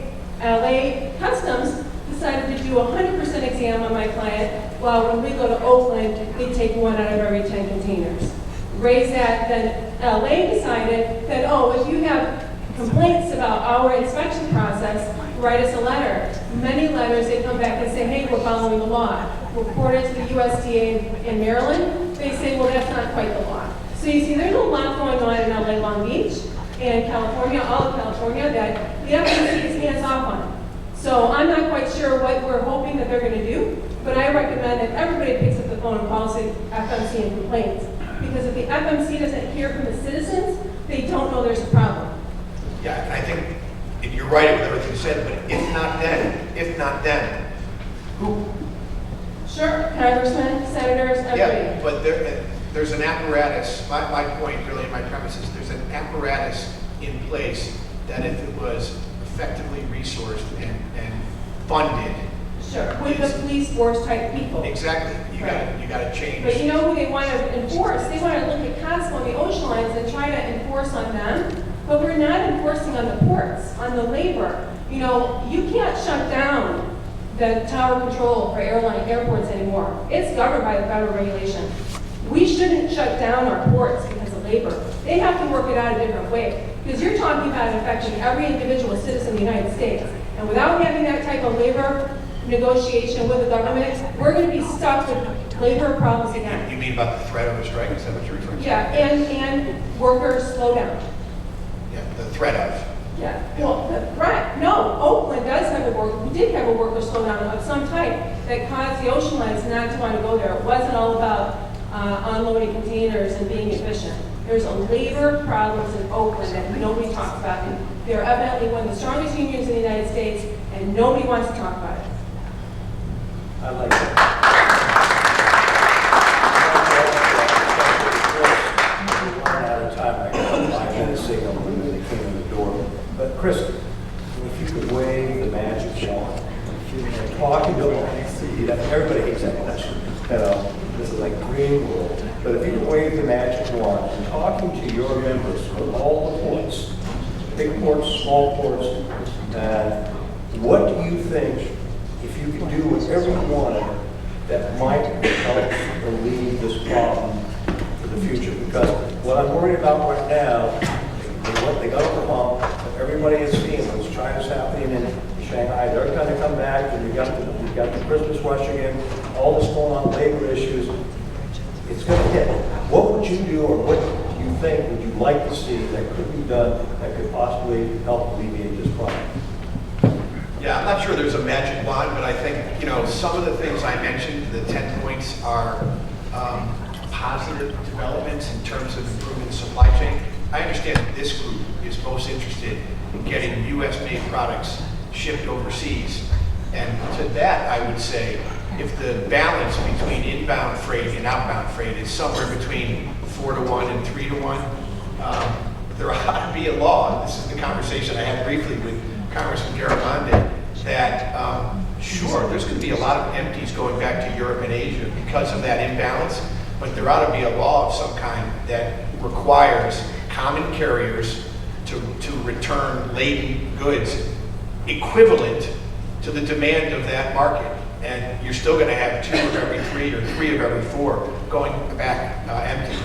Customs decided to do a 100% exam on my client, while when we go to Oakland, they take 1 out of every 10 containers. Raise that, then LA decided that, oh, if you have complaints about our inspection process, write us a letter. Many letters, they come back and say, hey, we're following the law. Report it to the USDA in Maryland, they say, well, that's not quite the law. So you see, there's a lot going on in LA Long Beach and California, all of California, that the FMC is hands off on. So I'm not quite sure what we're hoping that they're going to do, but I recommend that everybody picks up the phone and calls the FMC and complains. Because if the FMC doesn't hear from the citizens, they don't know there's a problem. Yeah, and I think you're right with everything you said, but if not then, who? Sure, congressmen, senators, everybody. Yeah, but there's an apparatus, my point really, my premise is there's an apparatus in place that if it was effectively resourced and funded. Sure, with the police force type people. Exactly, you gotta change. But you know who they want to enforce? They want to look at Costco and the ocean lines and try to enforce on them. But we're not enforcing on the ports, on the labor. You know, you can't shut down the tower control for airports anymore. It's governed by the federal regulation. We shouldn't shut down our ports because of labor. They have to work it out a different way. Because you're talking about affecting every individual citizen of the United States. And without having that type of labor negotiation with the government, we're going to be stuck with labor problems again. You mean about the threat of a strike? Is that what you're referring to? Yeah, and workers slow down. Yeah, the threat of. Yeah, well, right, no, Oakland does have we did have a worker slowdown of some type that caused the ocean lines not to want to go there. It wasn't all about unloading containers and being efficient. There's a labor problems in Oakland that nobody talks about, and they're evidently one of the strongest unions in the United States, and nobody wants to talk about it. I like that. We're out of time. I got 5 minutes signal when they came in the door. But Chris, if you could wave the magic wand, talking to them, everybody hates that question. This is like green world. But if you could wave the magic wand and talking to your members from all the ports, big ports, small ports, what do you think, if you could do whatever you wanted, that might help relieve this problem for the future? Because what I'm worried about right now, they got a pump, but everybody is seeing what's China's happening in Shanghai. They're going to come back, and you got the Christmas rush again, all this going on, labor issues. It's going to hit. What would you do, or what do you think would you like to see that could be done that could possibly help alleviate this problem? Yeah, I'm not sure there's a magic wand, but I think, some of the things I mentioned, the 10 points are positive developments in terms of improving the supply chain. I understand that this group is most interested in getting U.S.-made products shipped overseas. And to that, I would say, if the balance between inbound freight and outbound freight is somewhere between 4 to 1 and 3 to 1, there ought to be a law. This is the conversation I had briefly with Congressman Garamonde, that sure, there's going to be a lot of empties going back to Europe and Asia because of that imbalance, but there ought to be a law of some kind that requires common carriers to return laden goods equivalent to the demand of that market. And you're still going to have 2 of every 3 or 3 of every 4 going back empty.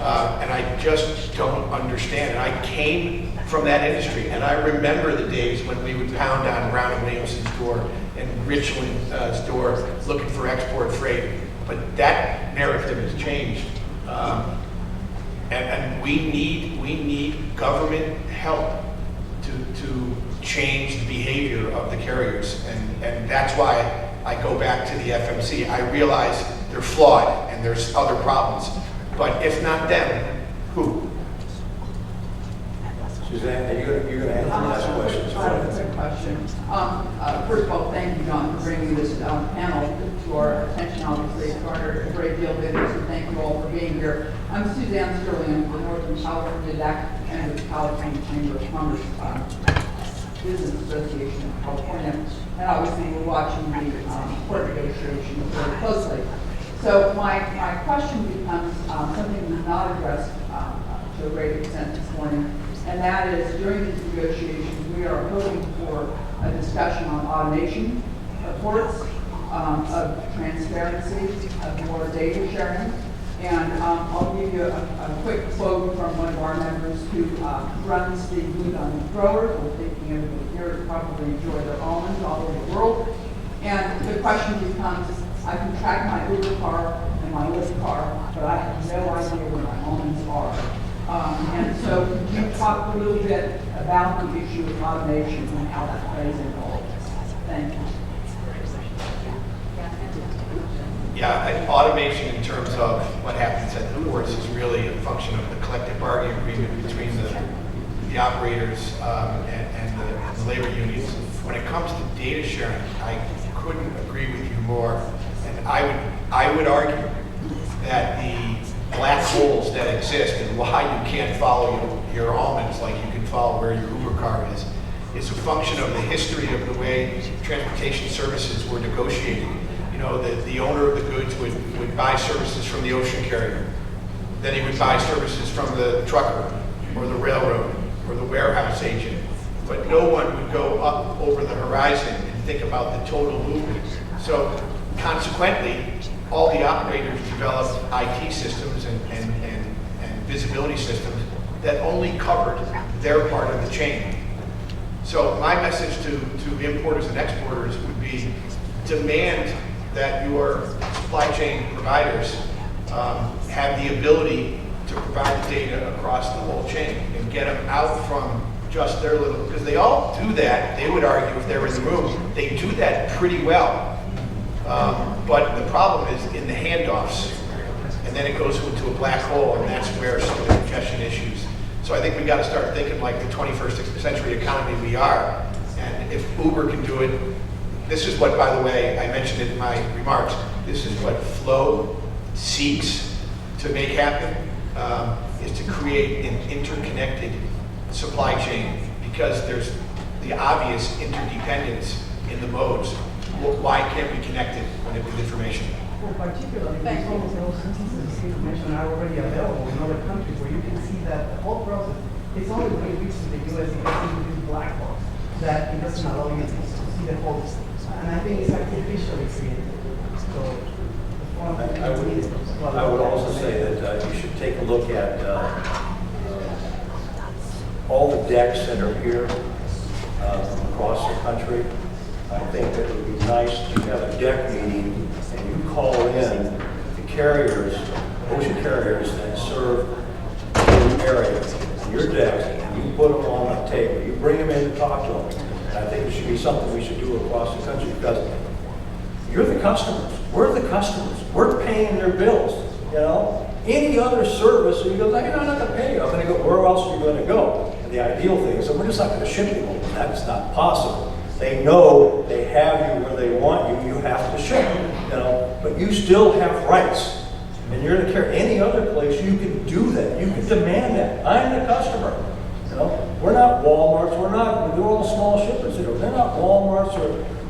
And I just don't understand. And I came from that industry, and I remember the days when we would pound on Brown and Williamson's door and Richland's door looking for export freight. But that narrative has changed. And we need government help to change the behavior of the carriers. And that's why I go back to the FMC. I realize they're flawed and there's other problems. But if not them, who? Suzanne, you're going to answer the last questions. I have a quick question. First of all, thank you, John, for bringing this panel to our attention. Obviously, it's garnered a great deal of interest, and thank you all for being here. I'm Suzanne Sterling. I'm from the Northern California NADEC and the California Chamber of Commerce Business Association of California. And obviously, we're watching the port negotiations very closely. So my question becomes something we've not addressed to a great extent this morning. And that is, during these negotiations, we are hoping for a discussion on automation of ports, of transparency, of more data sharing, And I'll give you a quick quote from one of our members who runs the booth on growers. We're thinking everybody here to probably enjoy their almonds all over the world. And the question becomes, I can track my Uber car and my Lyft car, but I have no idea where my almonds are. And so you talked a little bit about the issue of automation and how that plays into all of this. Thank you. Yeah, automation in terms of what happens at the ports is really a function of the collective bargaining agreement between the operators and the labor unions. When it comes to data sharing, I couldn't agree with you more. And I would argue that the black holes that exist and why you can't follow your almonds like you can follow where your Uber car is a function of the history of the way transportation services were negotiated. You know, the owner of the goods would buy services from the ocean carrier. Then he would buy services from the trucker or the railroad or the warehouse agent. But no one would go up over the horizon and think about the total movement. So consequently, all the operators developed IT systems and visibility systems that only covered their part of the chain. So my message to importers and exporters would be demand that your supply chain providers have the ability to provide the data across the whole chain and get them out from just their little, because they all do that. They would argue if they were in the room, they do that pretty well. But the problem is in the handoffs, and then it goes into a black hole, and that's where some of the congestion issues. So I think we got to start thinking like the 21st century economy we are. And if Uber can do it, this is what, by the way, I mentioned it in my remarks, this is what Flow seeks to make happen, is to create an interconnected supply chain, because there's the obvious interdependence in the modes. Well, why can't we connect it with information? Well, particularly because all of those instances of information are already available in other countries where you can see that the whole process, it's only when it reaches the US it gets into this black box that it doesn't allow you to see the whole. And I think it's artificially created. So I would also say that you should take a look at all the decks that are here across the country. I think that it would be nice to have a deck meeting and you call in the carriers, ocean carriers that serve your area, your decks, and you put them on the table. You bring them in to talk to them. And I think it should be something we should do across the country, because you're the customers. We're the customers. We're paying their bills. You know, any other service, you go, I'm not going to pay you. I'm going to go. Where else are you going to go? And the ideal thing is that we're just not going to ship you. And that's not possible. They know they have you where they want you. You have to ship them. You know, but you still have rights. And you're going to carry any other place. You can do that. You can demand that. I'm the customer. You know, we're not Walmarts. We're all small shippers. You know, they're not Walmarts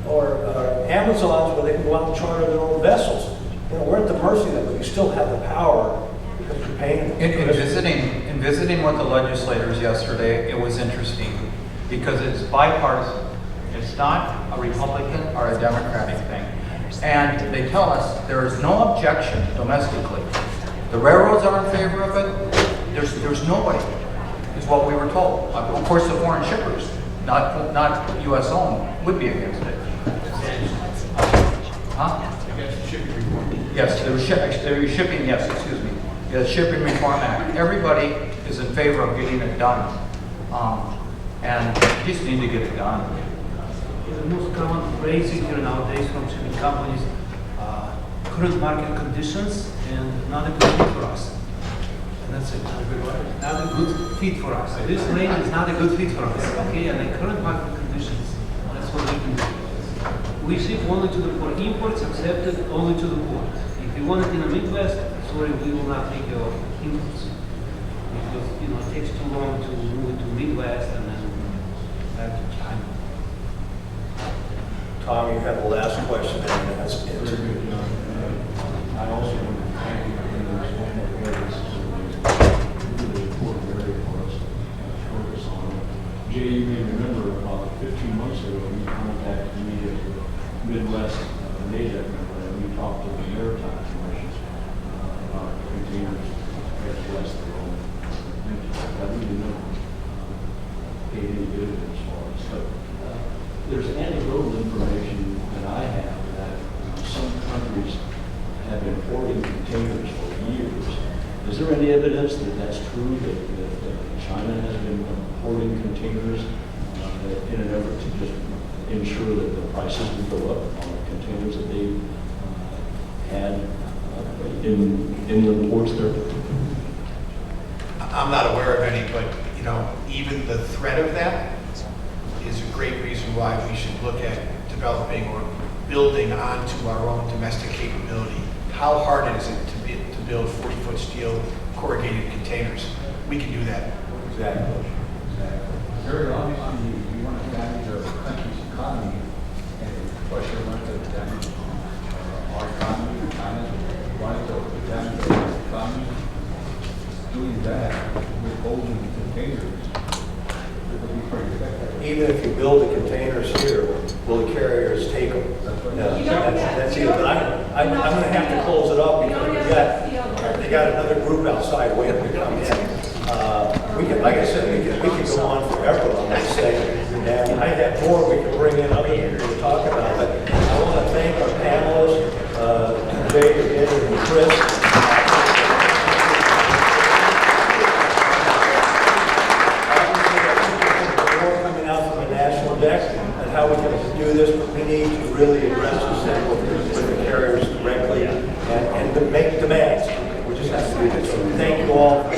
or Amazons where they can go out and charter their own vessels. You know, we're at the mercy of them, but you still have the power because you're paying them. In visiting with the legislators yesterday, it was interesting because it's bipartisan. It's not a Republican or a Democratic thing. And they tell us there is no objection domestically. The railroads are in favor of it. There's nobody, is what we were told. Of course, the foreign shippers, not U.S. owned, would be against it. Huh? Against shipping reform. Yes, there was shipping, yes, excuse me. The Shipping Reform Act. Everybody is in favor of getting it done. And we just need to get it done. The most common phrase you hear nowadays from shipping companies, current market conditions and not a good fit for us. And that's it, not a good fit for us. This lane is not a good fit for us, okay? And the current market conditions, that's what we can do. We ship only to the port. Imports accepted only to the port. If you want it in the Midwest, sorry, we will not take your imports. Because, you know, it takes too long to move it to Midwest and then back to China. Tom, you have the last question. And that's it. I also want to thank you for this one that we have. This is a really important area for us to focus on. Jay, you may remember about 15 months ago, you contacted me as the Midwest NADEC member, and we talked to the Maritime Commission. containers as west of Rome. I really don't pay any dividends for us. But there's anecdotal information that I have that some countries have been hoarding containers for years. Is there any evidence that that's true, that China has been hoarding containers in an effort to just ensure that the prices would go up on the containers that they had in the ports there? I'm not aware of any, but, you know, even the threat of that is a great reason why we should look at developing or building onto our own domestic capability. How hard is it to build 40-foot steel corrugated containers? We can do that. Exactly. Very obviously, you want to damage a country's economy, and Russia wants to damage our economy, China wants to damage our economy. Doing that with holding containers, it would be pretty effective. Even if you build the containers here, will the carriers take them? No, that's it. But I'm going to have to close it up because they got another group outside waiting to come in. We can, like I said, we can go on forever on this thing. And I have more we can bring in other people to talk about. But I want to thank our panelists, Jay, Yevgeniy, and Chris. And how we can do this, but we need to really address this thing with the carriers directly and to make demands. We just have to do this. So thank you all for